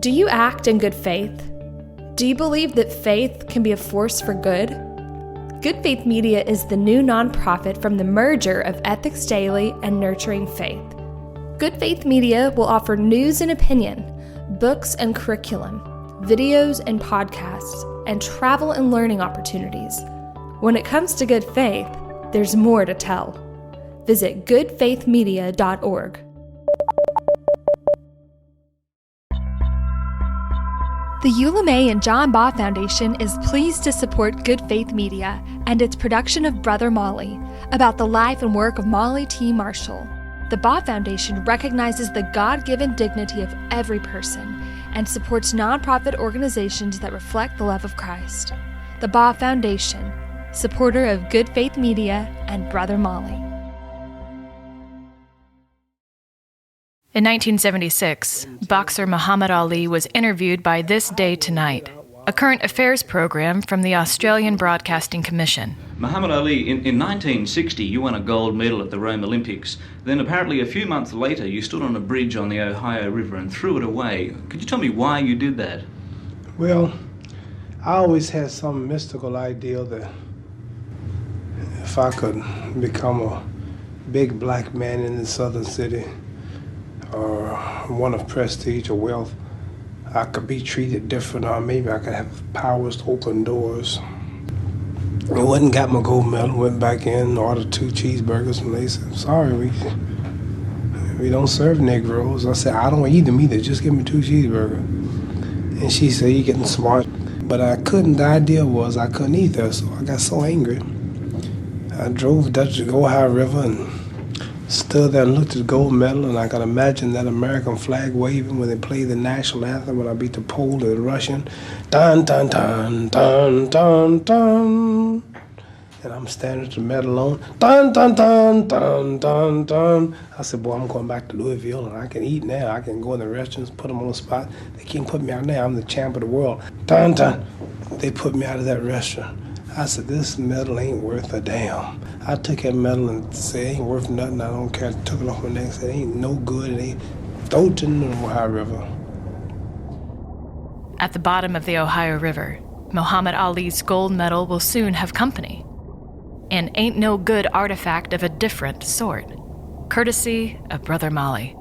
Do you act in good faith? Do you believe that faith can be a force for good? Good Faith Media is the new nonprofit from the merger of Ethics Daily and Nurturing Faith. Good Faith Media will offer news and opinion, books and curriculum, videos and podcasts, and travel and learning opportunities. When it comes to good faith, there's more to tell. Visit goodfaithmedia.org. The Eula May and John Baugh Foundation is pleased to support Good Faith Media and its production of Brother Molly, about the life and work of Molly T. Marshall. The Baugh Foundation recognizes the God-given dignity of every person and supports nonprofit organizations that reflect the love of Christ. The Baugh Foundation, supporter of Good Faith Media and Brother Molly. In 1976, boxer Muhammad Ali was interviewed by This Day Tonight, a current affairs program from the Australian Broadcasting Commission. Muhammad Ali, in 1960, you won a gold medal at the Rome Olympics. Then apparently a few months later, you stood on a bridge on the Ohio River and threw it away. Could you tell me why you did that? Well, I always had some mystical idea that if I could become a big black man in the southern city, or one of prestige or wealth, I could be treated different, or maybe I could have powers to open doors. I went and got my gold medal, went back in, ordered 2 cheeseburgers, and they said, sorry, we don't serve Negroes. I said, I don't eat them either, just give me 2 cheeseburgers. And she said, you're getting smart. But I couldn't, the idea was I couldn't eat that, so I got so angry. I drove down to the Ohio River and stood there and looked at the gold medal, and I could imagine that American flag waving when they played the national anthem when I beat the Pole to the Russian. Dun, dun, dun, dun, dun, dun. And I'm standing at the medal on. Dun, dun, dun, dun, dun, dun. I said, boy, I'm going back to Louisville, and I can eat now. I can go in the restaurants, put them on the spot. They can't put me out now. I'm the champ of the world. Dun, dun. They put me out of that restaurant. I said, this medal ain't worth a damn. I took that medal and said, it ain't worth nothing, I don't care. I took it off my neck and said, it ain't no good, it ain't, throw it in the Ohio River. At the bottom of the Ohio River, Muhammad Ali's gold medal will soon have company. An ain't no good artifact of a different sort, courtesy of Brother Molly.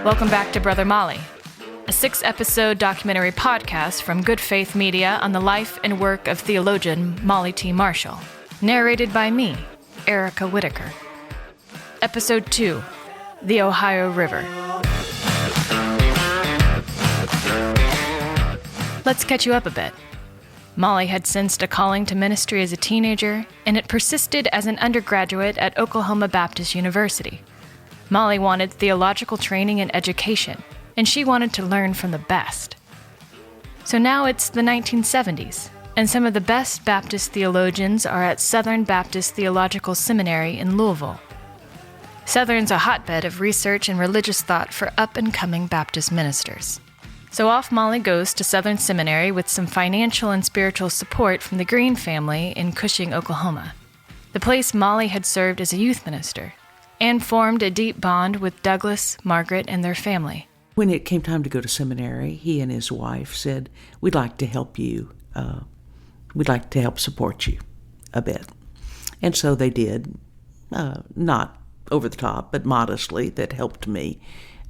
Welcome back to Brother Molly, a 6-episode documentary podcast from Good Faith Media on the life and work of theologian Molly T. Marshall, narrated by me, Erica Whitaker. Episode 2, The Ohio River. Let's catch you up a bit. Molly had sensed a calling to ministry as a teenager, and it persisted as an undergraduate at Oklahoma Baptist University. Molly wanted theological training and education, and she wanted to learn from the best. So now it's the 1970s, and some of the best Baptist theologians are at Southern Baptist Theological Seminary in Louisville. Southern's a hotbed of research and religious thought for up-and-coming Baptist ministers. So off Molly goes to Southern Seminary with some financial and spiritual support from the Green family in Cushing, Oklahoma, the place Molly had served as a youth minister, and formed a deep bond with Douglas, Margaret, and their family. When it came time to go to seminary, he and his wife said, we'd like to help you. We'd like to help support you a bit. And so they did, not over the top, but modestly, that helped me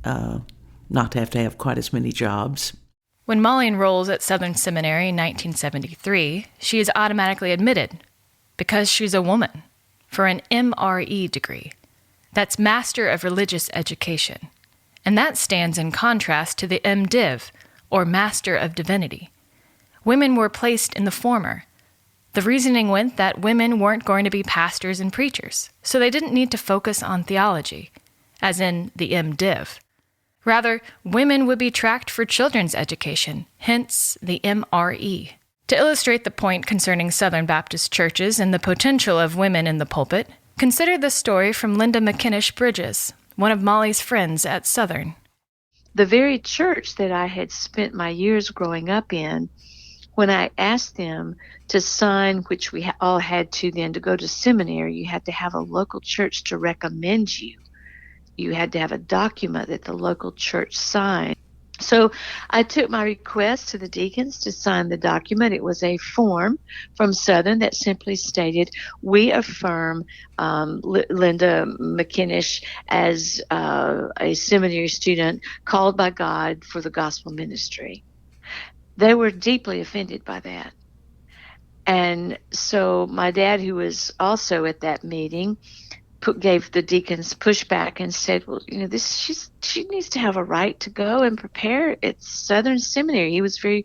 not to have quite as many jobs. When Molly enrolls at Southern Seminary in 1973, she is automatically admitted because she's a woman for an MRE degree. That's Master of Religious Education, and that stands in contrast to the MDiv, or Master of Divinity. Women were placed in the former. The reasoning went that women weren't going to be pastors and preachers, so they didn't need to focus on theology, as in the MDiv. Rather, women would be tracked for children's education, hence the MRE. To illustrate the point concerning Southern Baptist churches and the potential of women in the pulpit, consider the story from Linda McKinnish Bridges, one of Molly's friends at Southern. the very church that I had spent my years growing up in, when I asked them to sign, which we all had to then to go to seminary, you had to have a local church to recommend you. You had to have a document that the local church signed. So I took my request to the deacons to sign the document. It was a form from Southern that simply stated, we affirm Linda McKinnish as a seminary student called by God for the gospel ministry. They were deeply offended by that. And so my dad, who was also at that meeting, gave the deacons pushback and said, well, she needs to have a right to go and prepare at Southern Seminary. He was very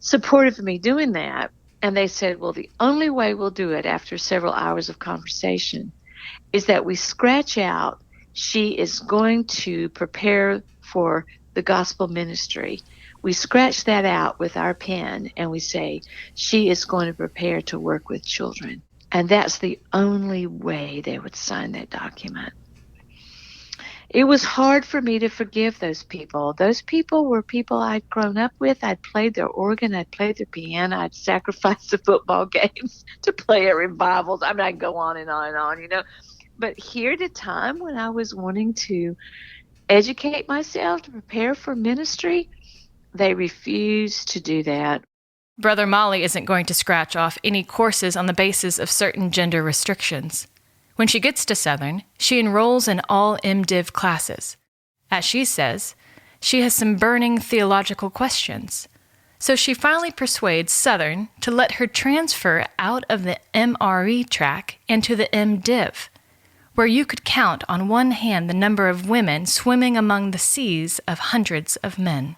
supportive of me doing that. And they said, well, the only way we'll do it after several hours of conversation is that we scratch out, she is going to prepare for the gospel ministry. We scratch that out with our pen and we say, she is going to prepare to work with children. And that's the only way they would sign that document. It was hard for me to forgive those people. Those people were people I'd grown up with. I'd played their organ. I'd played their piano. I'd sacrificed the football games to play at revivals. I mean, I go on and on and on, But here at a time when I was wanting to educate myself to prepare for ministry, they refused to do that. Brother Molly isn't going to scratch off any courses on the basis of certain gender restrictions. When she gets to Southern, she enrolls in all MDiv classes. As she says, she has some burning theological questions. So she finally persuades Southern to let her transfer out of the MRE track into the MDiv, where you could count on one hand the number of women swimming among the seas of hundreds of men.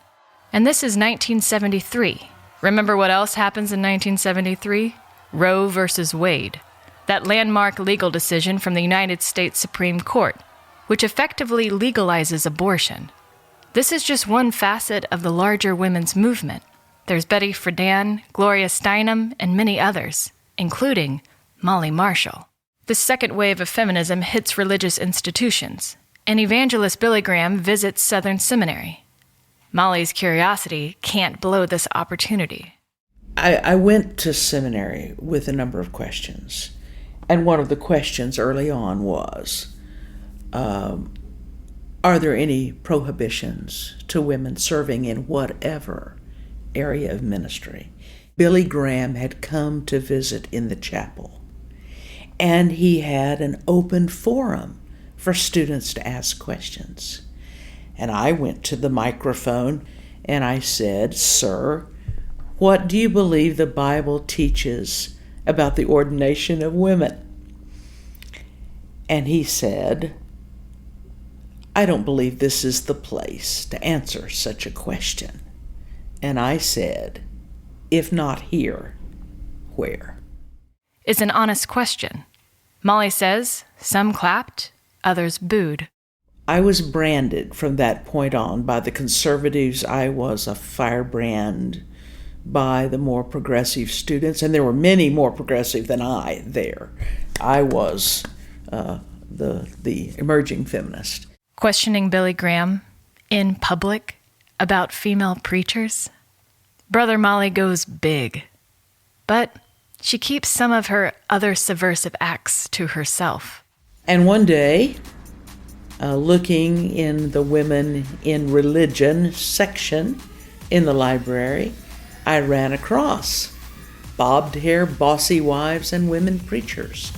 And this is 1973. Remember what else happens in 1973? Roe versus Wade, that landmark legal decision from the United States Supreme Court, which effectively legalizes abortion. This is just one facet of the larger women's movement. There's Betty Friedan, Gloria Steinem, and many others, including Molly Marshall. The second wave of feminism hits religious institutions, and evangelist Billy Graham visits Southern Seminary. Molly's curiosity can't blow this opportunity. I went to seminary with a number of questions. And one of the questions early on was, are there any prohibitions to women serving in whatever area of ministry? Billy Graham had come to visit in the chapel, and he had an open forum for students to ask questions. And I went to the microphone and I said, "Sir, what do you believe the Bible teaches about the ordination of women?" And he said, "I don't believe this is the place to answer such a question." And I said, "If not here, where?" It's an honest question. Molly says some clapped, others booed. I was branded from that point on by the conservatives. I was a firebrand by the more progressive students, and there were many more progressive than I there. I was the emerging feminist. Questioning Billy Graham in public about female preachers. Brother Molly goes big, but she keeps some of her other subversive acts to herself. And one day, looking in the Women in Religion section in the library, I ran across bobbed hair, bossy wives, and women preachers.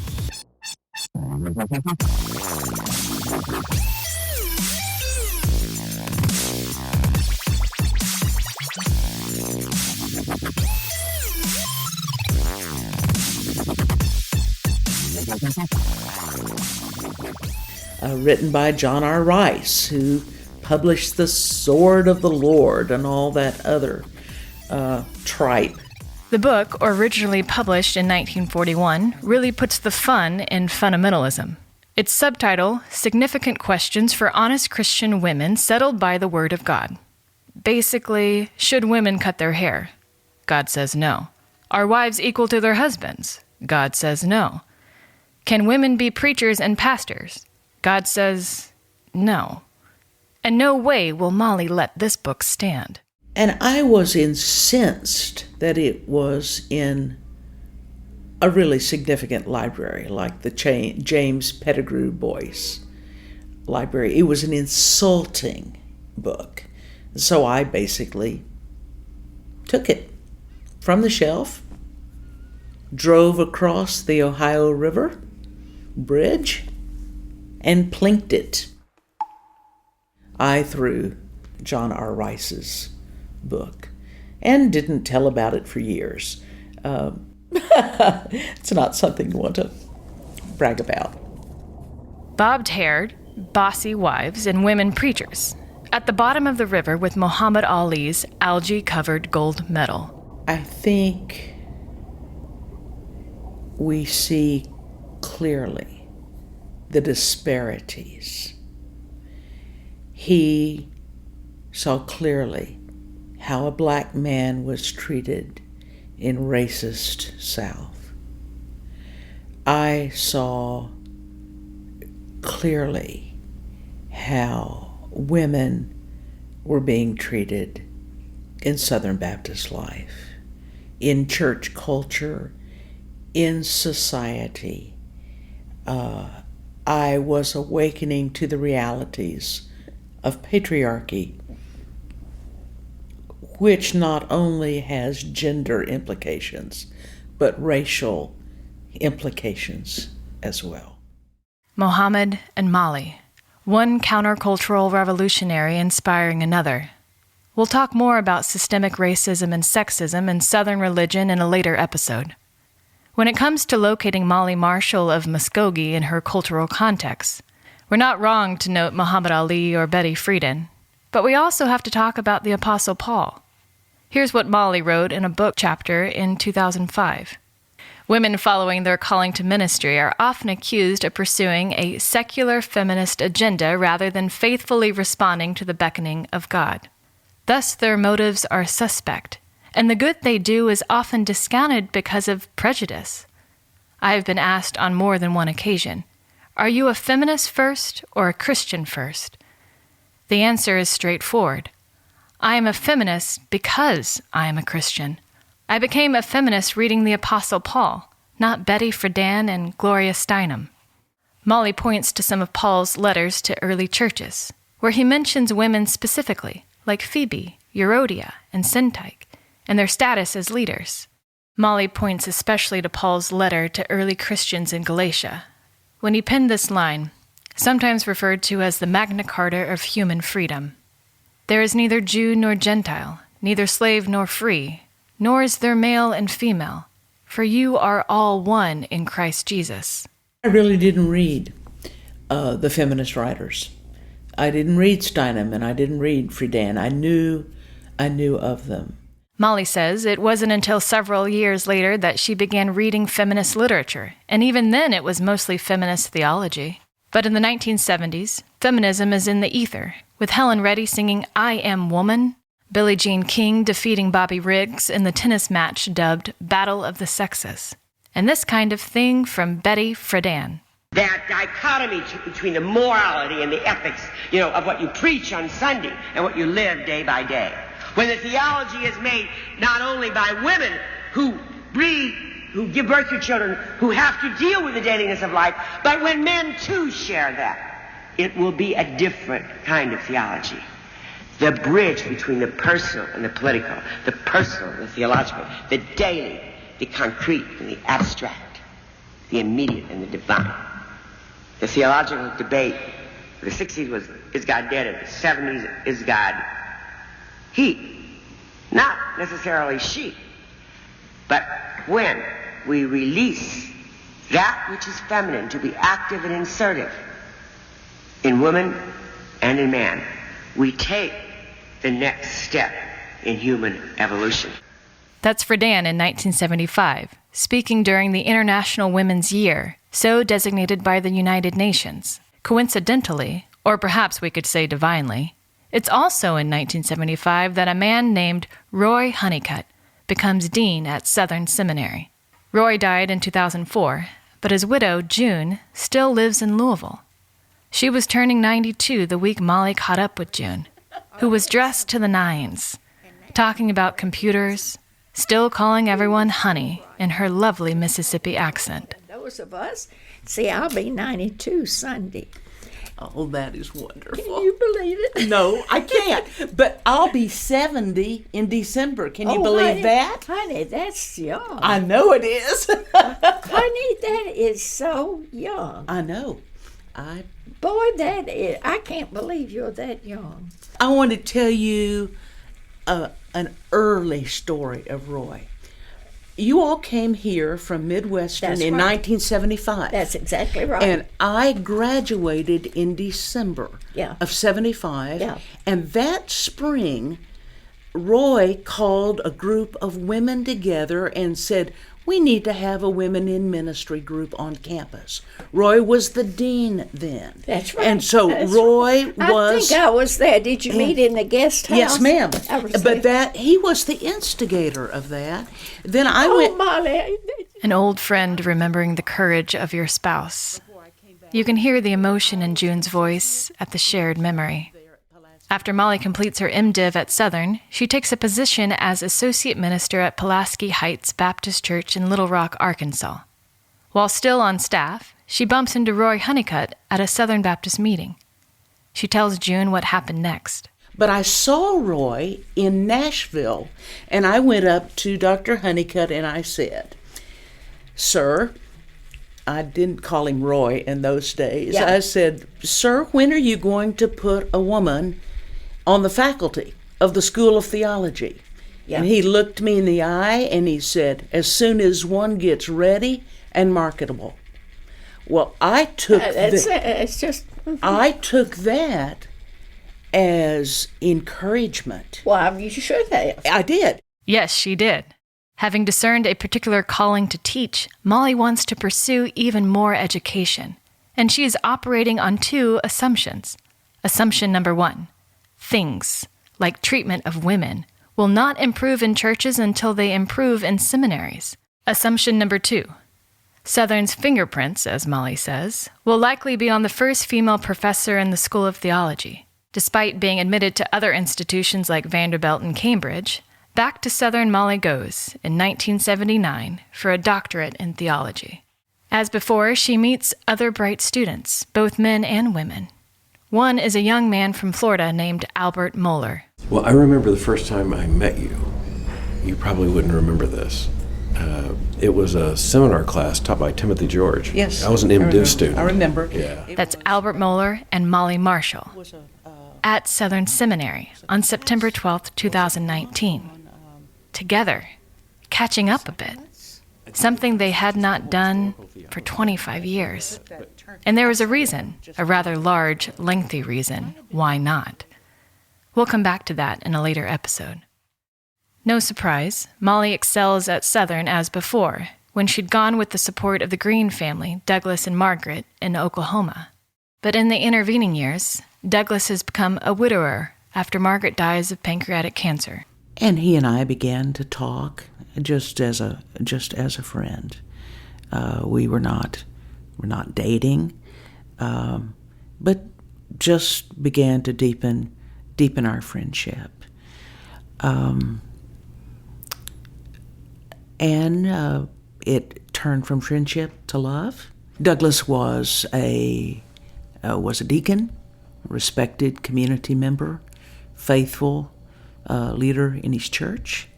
Written by John R. Rice, who published The Sword of the Lord and all that other tripe. The book, originally published in 1941, really puts the fun in fundamentalism. Its subtitle, Significant Questions for Honest Christian Women Settled by the Word of God. Basically, should women cut their hair? God says no. Are wives equal to their husbands? God says no. Can women be preachers and pastors? God says no. And no way will Molly let this book stand. And I was incensed that it was in a really significant library, like the James Pettigrew Boyce Library. It was an insulting book. So I basically took it from the shelf, drove across the Ohio River bridge, and plinked it. I threw John R. Rice's book and didn't tell about it for years. It's not something you want to brag about. Bobbed-haired, bossy wives and women preachers at the bottom of the river with Muhammad Ali's algae-covered gold medal. I think we see clearly the disparities. He saw clearly how a black man was treated in racist South. I saw clearly how women were being treated in Southern Baptist life, in church culture, in society. I was awakening to the realities of patriarchy, which not only has gender implications, but racial implications as well. Mohammed and Molly, one countercultural revolutionary inspiring another. We'll talk more about systemic racism and sexism in Southern religion in a later episode. When it comes to locating Molly Marshall of Muskogee in her cultural context, we're not wrong to note Muhammad Ali or Betty Friedan, but we also have to talk about the Apostle Paul. Here's what Molly wrote in a book chapter in 2005. Women following their calling to ministry are often accused of pursuing a secular feminist agenda rather than faithfully responding to the beckoning of God. Thus, their motives are suspect, and the good they do is often discounted because of prejudice. I have been asked on more than one occasion, are you a feminist first or a Christian first? The answer is straightforward. I am a feminist because I am a Christian. I became a feminist reading the Apostle Paul, not Betty Friedan and Gloria Steinem. Molly points to some of Paul's letters to early churches, where he mentions women specifically, like Phoebe, Euodia, and Syntyche, and their status as leaders. Molly points especially to Paul's letter to early Christians in Galatia, when he penned this line, sometimes referred to as the Magna Carta of human freedom. There is neither Jew nor Gentile, neither slave nor free, nor is there male and female, for you are all one in Christ Jesus. I really didn't read the feminist writers. I didn't read Steinem and I didn't read Friedan. I knew of them. Molly says it wasn't until several years later that she began reading feminist literature, and even then it was mostly feminist theology. But in the 1970s, feminism is in the ether, with Helen Reddy singing I Am Woman, Billie Jean King defeating Bobby Riggs in the tennis match dubbed Battle of the Sexes, and this kind of thing from Betty Friedan. That dichotomy between the morality and the ethics, of what you preach on Sunday and what you live day by day. When the theology is made not only by women who give birth to children, who have to deal with the dailiness of life, but when men too share that, it will be a different kind of theology. The bridge between the personal and the political, the personal and the theological, the daily, the concrete and the abstract, the immediate and the divine. The theological debate of the 60s was, is God dead? In the 70s, is God he? Not necessarily she. But when we release that which is feminine to be active and insertive in woman and in man, we take the next step in human evolution. That's Friedan in 1975, speaking during the International Women's Year, so designated by the United Nations. Coincidentally, or perhaps we could say divinely, it's also in 1975 that a man named Roy Honeycutt becomes dean at Southern Seminary. Roy died in 2004, but his widow, June, still lives in Louisville. She was turning 92 the week Molly caught up with June, who was dressed to the nines, talking about computers, still calling everyone honey in her lovely Mississippi accent. Those of us, see, I'll be 92 Sunday. Oh, that is wonderful. Can you believe it? No, I can't. But I'll be 70 in December. Can you believe honey, that? Honey, that's young. I know it is. Honey, that is so young. I know. Boy, that is, I can't believe you're that young. I want to tell you an early story of Roy. You all came here from Midwestern That's in right. 1975. That's exactly right. And I graduated in December of 75. Yeah. And that spring, Roy called a group of women together and said, we need to have a women in ministry group on campus. Roy was the dean then. That's right. And so That's Roy right. was... I think I was there. Did you meet in the guest house? Yes, ma'am. I was But there. he was the instigator of that. Then I went... Molly. An old friend remembering the courage of your spouse. You can hear the emotion in June's voice at the shared memory. After Molly completes her MDiv at Southern, she takes a position as associate minister at Pulaski Heights Baptist Church in Little Rock, Arkansas. While still on staff, she bumps into Roy Honeycutt at a Southern Baptist meeting. She tells June what happened next. But I saw Roy in Nashville, and I went up to Dr. Honeycutt and I said, Sir, I didn't call him Roy in those days. Yeah. I said, Sir, when are you going to put a woman on the faculty of the School of Theology? Yeah. And he looked me in the eye and he said, as soon as one gets ready and marketable. Well, I took It's just... I took that as encouragement. Well, you should have. I did. Yes, she did. Having discerned a particular calling to teach, Molly wants to pursue even more education, and she is operating on two assumptions. Assumption number one, things, like treatment of women, will not improve in churches until they improve in seminaries. Assumption number two, Southern's fingerprints, as Molly says, will likely be on the first female professor in the School of Theology. Despite being admitted to other institutions like Vanderbilt and Cambridge, back to Southern Molly goes in 1979 for a doctorate in theology. As before, she meets other bright students, both men and women. One is a young man from Florida named Albert Moeller. Well, I remember the first time I met you. You probably wouldn't remember this. It was a seminar class taught by Timothy George. Yes. I was an MDiv student. I remember. Yeah. That's Albert Moeller and Molly Marshall at Southern Seminary on September 12, 2019. Together, catching up a bit, something they had not done for 25 years. And there was a reason, a rather large, lengthy reason, why not. We'll come back to that in a later episode. No surprise, Molly excels at Southern as before, when she'd gone with the support of the Green family, Douglas and Margaret, in Oklahoma. But in the intervening years, Douglas has become a widower after Margaret dies of pancreatic cancer. And he and I began to talk just as a friend. We were not dating, but just began to deepen our friendship. And it turned from friendship to love. Douglas was a deacon, respected community member, faithful leader in his church.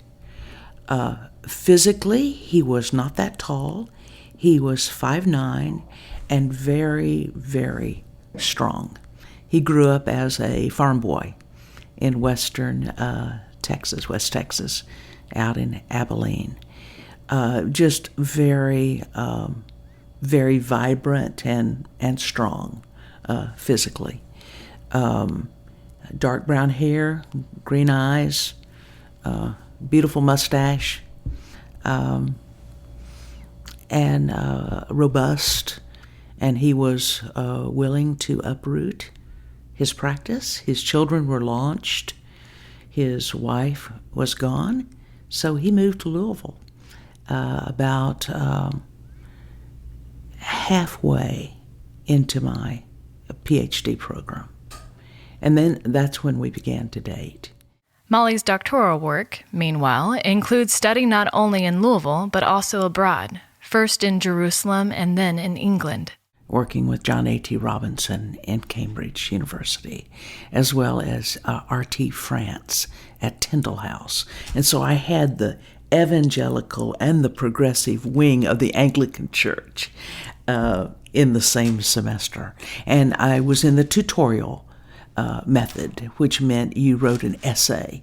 Physically, he was not that tall. He was 5'9" and very, very strong. He grew up as a farm boy in West Texas, out in Abilene. Just very, very vibrant and strong physically. Dark brown hair, green eyes, beautiful mustache, and robust. And he was willing to uproot his practice. His children were launched. His wife was gone. So he moved to Louisville about halfway into my PhD program. And then that's when we began to date. Molly's doctoral work, meanwhile, includes study not only in Louisville, but also abroad, first in Jerusalem and then in England. Working with John A.T. Robinson in Cambridge University, as well as R.T. France at Tyndall House. And so I had the evangelical and the progressive wing of the Anglican Church in the same semester. And I was in the tutorial method, which meant you wrote an essay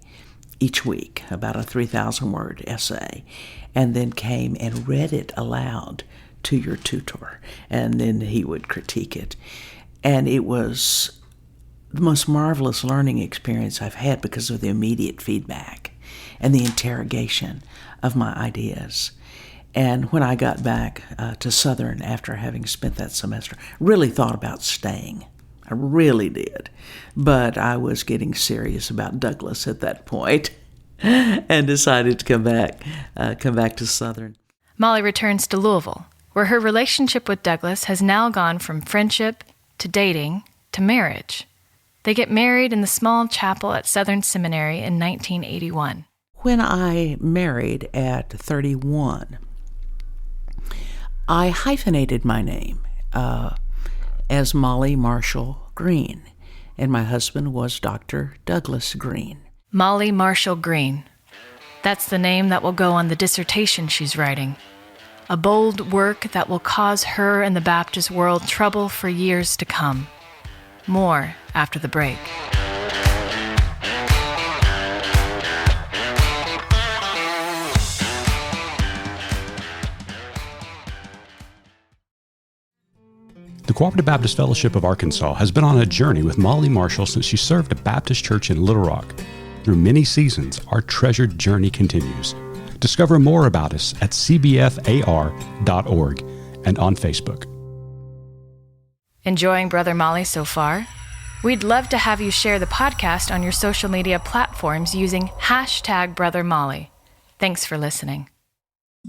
each week, about a 3,000-word essay, and then came and read it aloud to your tutor, and then he would critique it. And it was the most marvelous learning experience I've had because of the immediate feedback and the interrogation of my ideas. And when I got back to Southern after having spent that semester, really thought about staying. I really did. But I was getting serious about Douglas at that point and decided to come back to Southern. Molly returns to Louisville, where her relationship with Douglas has now gone from friendship to dating to marriage. They get married in the small chapel at Southern Seminary in 1981. When I married at 31, I hyphenated my name as Molly Marshall Green, and my husband was Dr. Douglas Green. Molly Marshall Green. That's the name that will go on the dissertation she's writing. A bold work that will cause her and the Baptist world trouble for years to come. More after the break. The Cooperative Baptist Fellowship of Arkansas has been on a journey with Molly Marshall since she served a Baptist church in Little Rock. Through many seasons, our treasured journey continues. Discover more about us at cbfar.org and on Facebook. Enjoying Brother Molly so far? We'd love to have you share the podcast on your social media platforms using #BrotherMolly. Thanks for listening.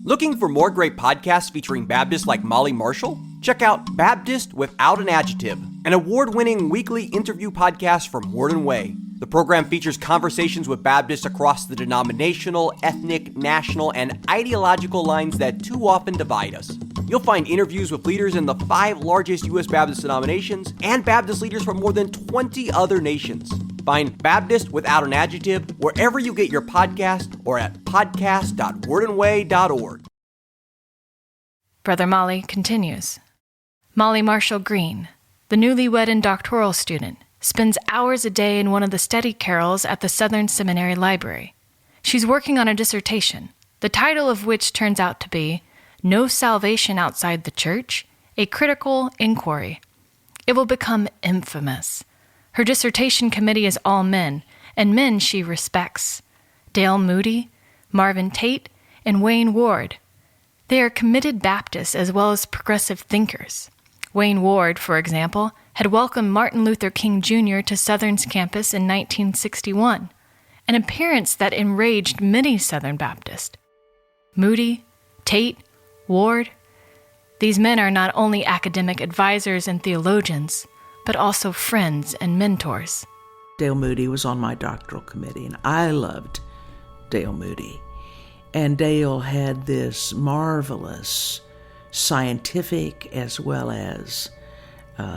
Looking for more great podcasts featuring Baptists like Molly Marshall? Check out Baptist Without an Adjective, an award-winning weekly interview podcast from Word and Way. The program features conversations with Baptists across the denominational, ethnic, national, and ideological lines that too often divide us. You'll find interviews with leaders in the 5 largest U.S. Baptist denominations and Baptist leaders from more than 20 other nations. Find Baptist Without an Adjective wherever you get your podcast or at podcast.wordandway.org. Brother Molly continues. Molly Marshall Green, the newlywed and doctoral student, spends hours a day in one of the study carrels at the Southern Seminary Library. She's working on a dissertation, the title of which turns out to be No Salvation Outside the Church, a Critical Inquiry. It will become infamous. Her dissertation committee is all men, and men she respects. Dale Moody, Marvin Tate, and Wayne Ward. They are committed Baptists as well as progressive thinkers. Wayne Ward, for example, had welcomed Martin Luther King Jr. to Southern's campus in 1961, an appearance that enraged many Southern Baptists. Moody, Tate, Ward, these men are not only academic advisors and theologians, but also friends and mentors. Dale Moody was on my doctoral committee, and I loved Dale Moody. And Dale had this marvelous scientific as well as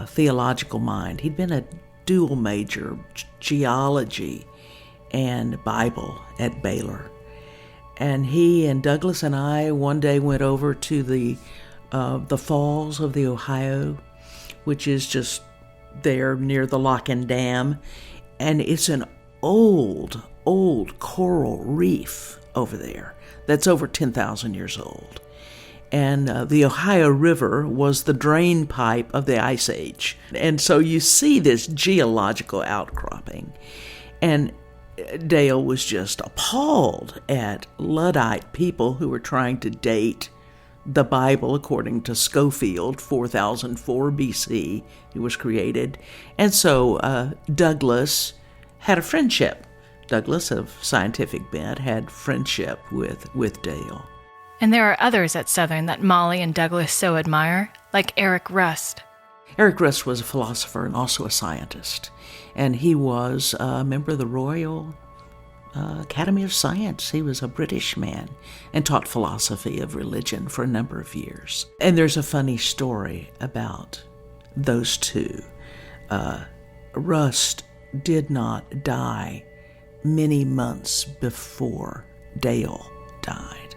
theological mind. He'd been a dual major, geology and Bible at Baylor. And he and Douglas and I one day went over to the falls of the Ohio, which is just there near the Lock and Dam. And it's an old coral reef over there that's over 10,000 years old. And the Ohio River was the drain pipe of the Ice Age. And so you see this geological outcropping. And Dale was just appalled at Luddite people who were trying to date the Bible according to Schofield, 4004 BC, it was created. And so Douglas had a friendship. Douglas, of scientific bent, had friendship with Dale. And there are others at Southern that Molly and Douglas so admire, like Eric Rust. Eric Rust was a philosopher and also a scientist, and he was a member of the Royal Academy of Science. He was a British man and taught philosophy of religion for a number of years. And there's a funny story about those two. Rust did not die many months before Dale died.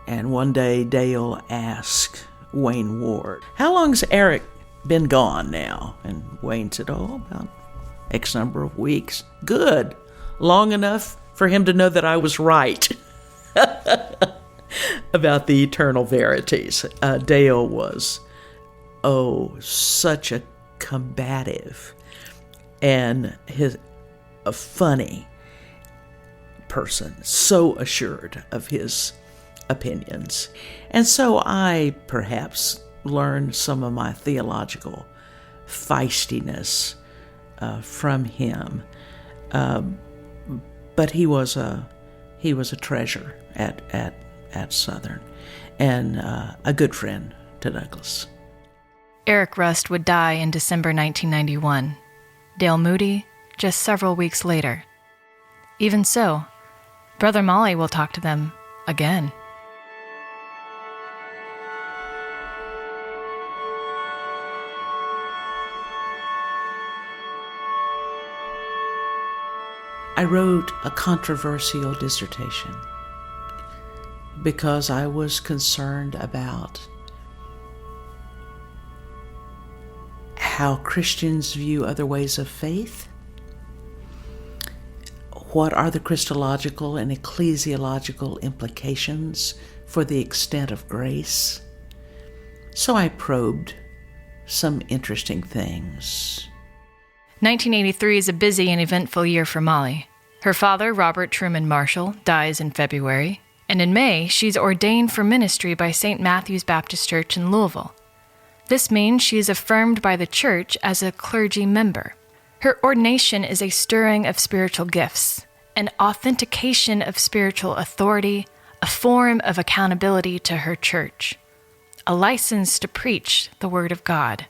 And one day Dale asked Wayne Ward, "How long's Eric been gone now?" And Wayne said, "Oh, about X number of weeks." "Good. Long enough for him to know that I was right about the eternal verities." Dale was, such a combative and a funny person, so assured of his opinions. And so I perhaps learned some of my theological feistiness from him. But he was a treasure at Southern, and a good friend to Douglas. Eric Rust would die in December 1991. Dale Moody just several weeks later. Even so, Brother Molly will talk to them again. I wrote a controversial dissertation because I was concerned about how Christians view other ways of faith. What are the Christological and ecclesiological implications for the extent of grace? So I probed some interesting things. 1983 is a busy and eventful year for Molly. Her father, Robert Truman Marshall, dies in February, and in May, she's ordained for ministry by St. Matthew's Baptist Church in Louisville. This means she is affirmed by the church as a clergy member. Her ordination is a stirring of spiritual gifts, an authentication of spiritual authority, a form of accountability to her church, a license to preach the Word of God.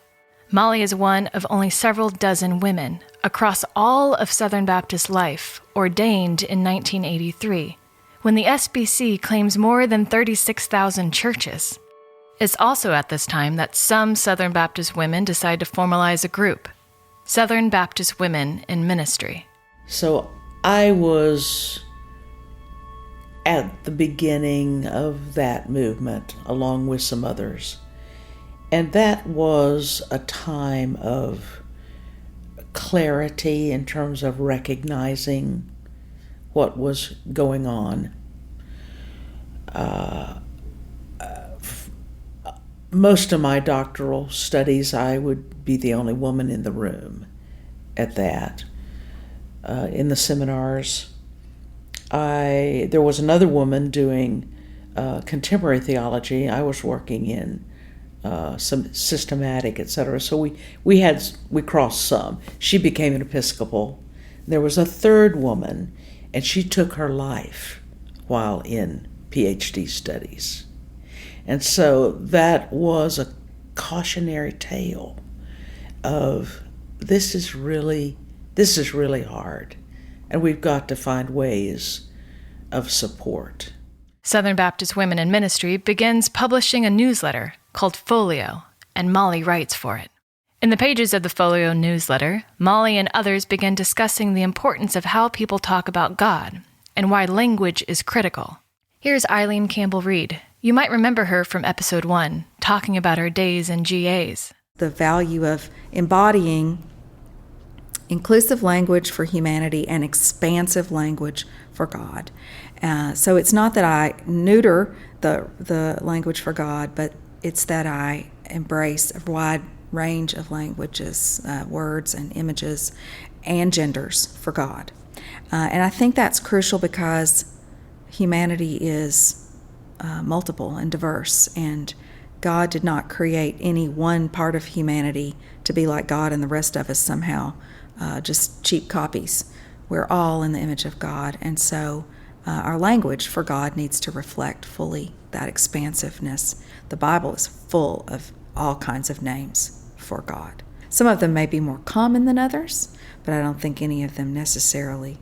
Molly is one of only several dozen women across all of Southern Baptist life ordained in 1983, when the SBC claims more than 36,000 churches. It's also at this time that some Southern Baptist women decide to formalize a group, Southern Baptist Women in Ministry. So I was at the beginning of that movement, along with some others. And that was a time of clarity in terms of recognizing what was going on. Most of my doctoral studies, I would be the only woman in the room at that. In the seminars, there was another woman doing contemporary theology. I was working in some systematic, etc. So we crossed some. She became an Episcopal. There was a third woman, and she took her life while in PhD studies. And so that was a cautionary tale of this is really hard, and we've got to find ways of support. Southern Baptist Women in Ministry begins publishing a newsletter called Folio, and Molly writes for it. In the pages of the Folio newsletter, Molly and others begin discussing the importance of how people talk about God and why language is critical. Here's Eileen Campbell-Reed. You might remember her from episode 1, talking about her days in GAs. The value of embodying inclusive language for humanity and expansive language for God. So it's not that I neuter the language for God, but it's that I embrace a wide range of languages, words and images, and genders for God. And I think that's crucial because humanity is multiple and diverse, and God did not create any one part of humanity to be like God and the rest of us somehow just cheap copies. We're all in the image of God, and so our language for God needs to reflect fully that expansiveness. The Bible is full all kinds of names for God. Some of them may be more common than others, but I don't think any of them necessarily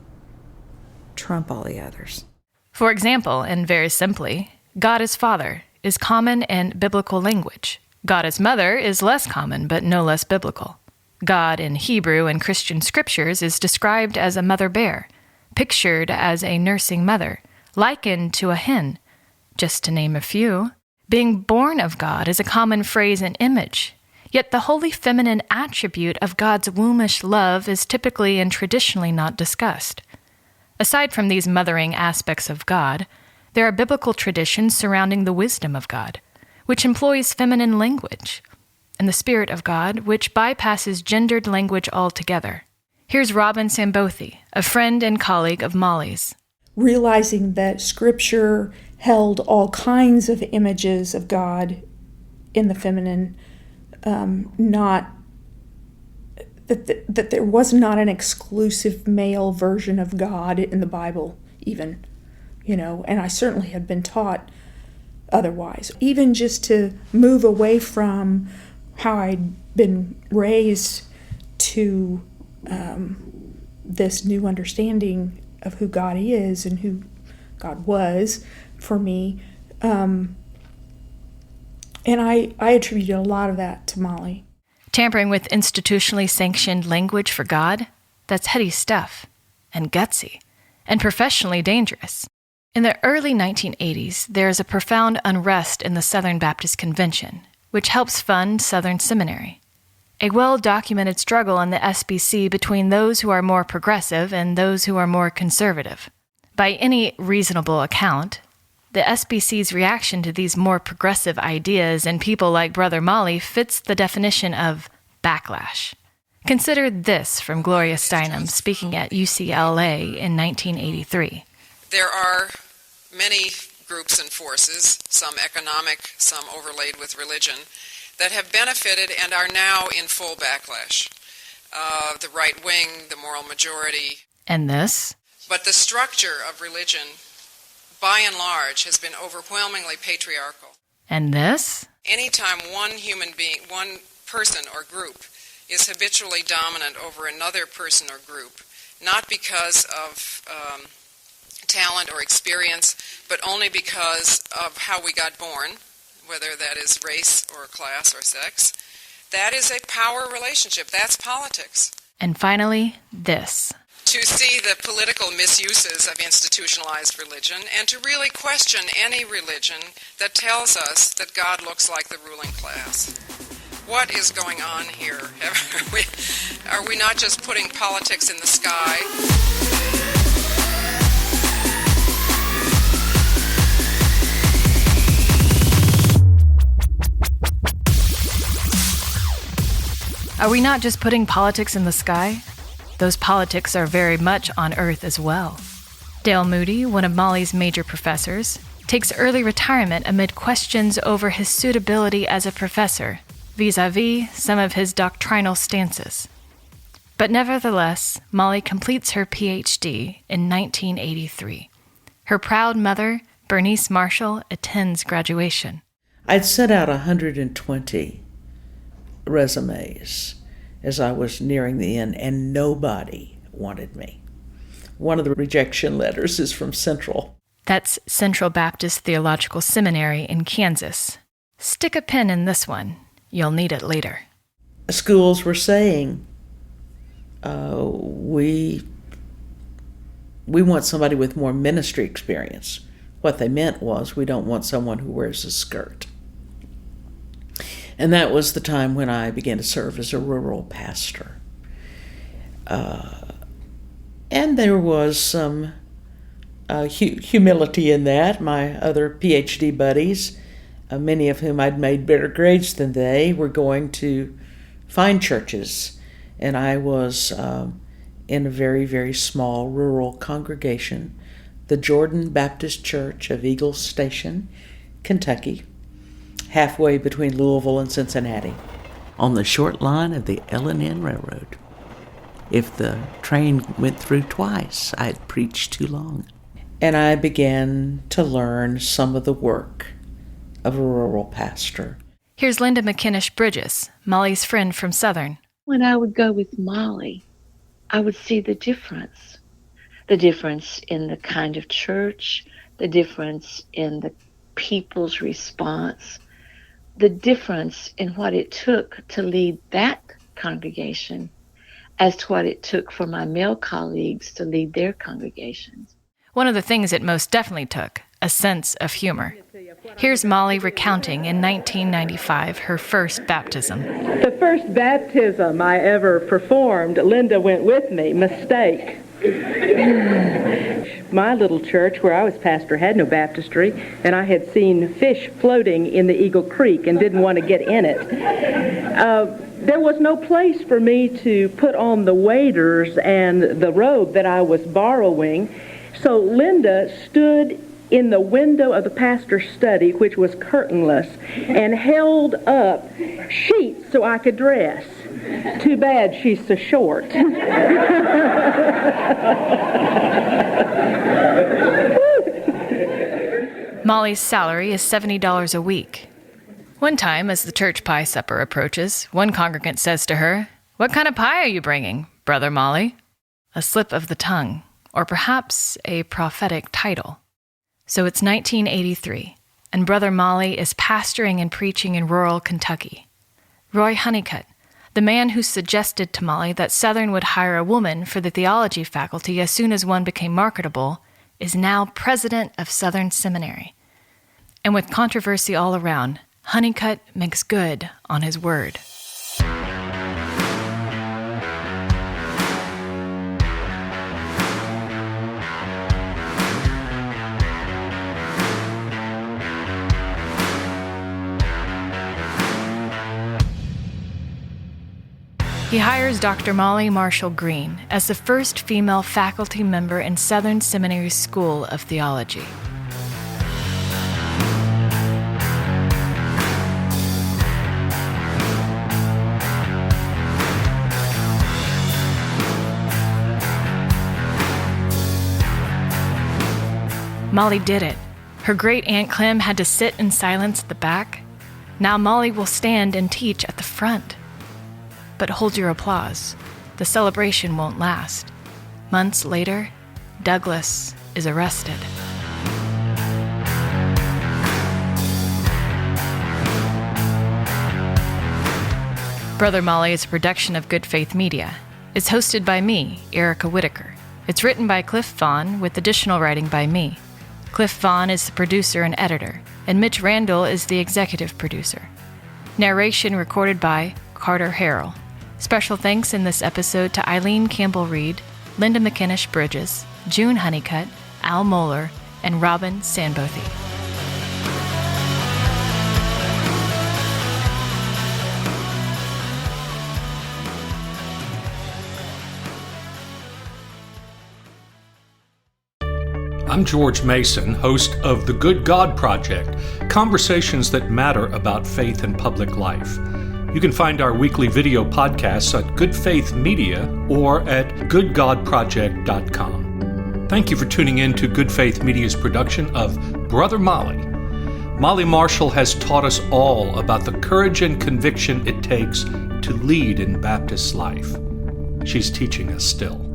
trump all the others. For example, and very simply, God as Father is common in biblical language. God as Mother is less common, but no less biblical. God in Hebrew and Christian scriptures is described as a mother bear, pictured as a nursing mother, likened to a hen, just to name a few. Being born of God is a common phrase and image, yet the wholly feminine attribute of God's wombish love is typically and traditionally not discussed. Aside from these mothering aspects of God, there are biblical traditions surrounding the wisdom of God, which employs feminine language, and the Spirit of God, which bypasses gendered language altogether. Here's Robin Sambothi, a friend and colleague of Molly's. Realizing that Scripture held all kinds of images of God in the feminine, not that there was not an exclusive male version of God in the Bible, even, and I certainly had been taught otherwise. Even just to move away from how I'd been raised to this new understanding of who God is and who God was for me. And I attributed a lot of that to Molly. Tampering with institutionally sanctioned language for God, that's heady stuff, and gutsy, and professionally dangerous. In the early 1980s, there is a profound unrest in the Southern Baptist Convention, which helps fund Southern Seminary. A well-documented struggle in the SBC between those who are more progressive and those who are more conservative. By any reasonable account, the SBC's reaction to these more progressive ideas and people like Brother Molly fits the definition of backlash. Consider this from Gloria Steinem speaking at UCLA in 1983. There are many groups and forces, some economic, some overlaid with religion, that have benefited and are now in full backlash. The right wing, the moral majority. And this? But the structure of religion, by and large, has been overwhelmingly patriarchal. And this? Anytime one human being, one person or group, is habitually dominant over another person or group, not because of talent or experience, but only because of how we got born, whether that is race or class or sex, that is a power relationship. That's politics. And finally, this. To see the political misuses of institutionalized religion and to really question any religion that tells us that God looks like the ruling class. What is going on here? Are we not just putting politics in the sky? Are we not just putting politics in the sky? Those politics are very much on Earth as well. Dale Moody, one of Molly's major professors, takes early retirement amid questions over his suitability as a professor, vis-a-vis some of his doctrinal stances. But nevertheless, Molly completes her PhD in 1983. Her proud mother, Bernice Marshall, attends graduation. I'd sent out 120 resumes as I was nearing the end, and nobody wanted me. One of the rejection letters is from Central. That's Southern Baptist Theological Seminary in Kansas. Stick a pin in this one. You'll need it later. Schools were saying, we want somebody with more ministry experience. What they meant was, we don't want someone who wears a skirt. And that was the time when I began to serve as a rural pastor. And there was some humility in that. My other PhD buddies, many of whom I'd made better grades than they, were going to find churches. And I was in a very, very small rural congregation, the Jordan Baptist Church of Eagle Station, Kentucky, halfway between Louisville and Cincinnati, on the short line of the L&N Railroad. If the train went through twice, I'd preached too long. And I began to learn some of the work of a rural pastor. Here's Linda McKinnish Bridges, Molly's friend from Southern. When I would go with Molly, I would see the difference in the kind of church, the difference in the people's response, the difference in what it took to lead that congregation as to what it took for my male colleagues to lead their congregations. One of the things it most definitely took, a sense of humor. Here's Molly recounting in 1995 her first baptism. The first baptism I ever performed, Linda went with me. Mistake. My little church where I was pastor had no baptistry, and I had seen fish floating in the Eagle Creek and didn't want to get in it. There was no place for me to put on the waders and the robe that I was borrowing, so Linda stood in the window of the pastor's study, which was curtainless, and held up sheets so I could dress. Too bad she's so short. Molly's salary is $70 a week. One time, as the church pie supper approaches, one congregant says to her, "What kind of pie are you bringing, Brother Molly?" A slip of the tongue, or perhaps a prophetic title. So it's 1983, and Brother Molly is pastoring and preaching in rural Kentucky. Roy Honeycutt, the man who suggested to Molly that Southern would hire a woman for the theology faculty as soon as one became marketable, is now president of Southern Seminary. And with controversy all around, Honeycutt makes good on his word. He hires Dr. Molly Marshall Green as the first female faculty member in Southern Seminary's School of Theology. Molly did it. Her great Aunt Clem had to sit in silence at the back. Now Molly will stand and teach at the front. But hold your applause. The celebration won't last. Months later, Douglas is arrested. Brother Molly is a production of Good Faith Media. It's hosted by me, Erica Whitaker. It's written by Cliff Vaughn with additional writing by me. Cliff Vaughn is the producer and editor, and Mitch Randall is the executive producer. Narration recorded by Carter Harrell. Special thanks in this episode to Eileen Campbell-Reed, Linda McKinnish Bridges, June Honeycutt, Al Moeller, and Robin Sanbothy. I'm George Mason, host of The Good God Project, conversations that matter about faith and public life. You can find our weekly video podcasts at Good Faith Media or at goodgodproject.com. Thank you for tuning in to Good Faith Media's production of Brother Molly. Molly Marshall has taught us all about the courage and conviction it takes to lead in Baptist life. She's teaching us still.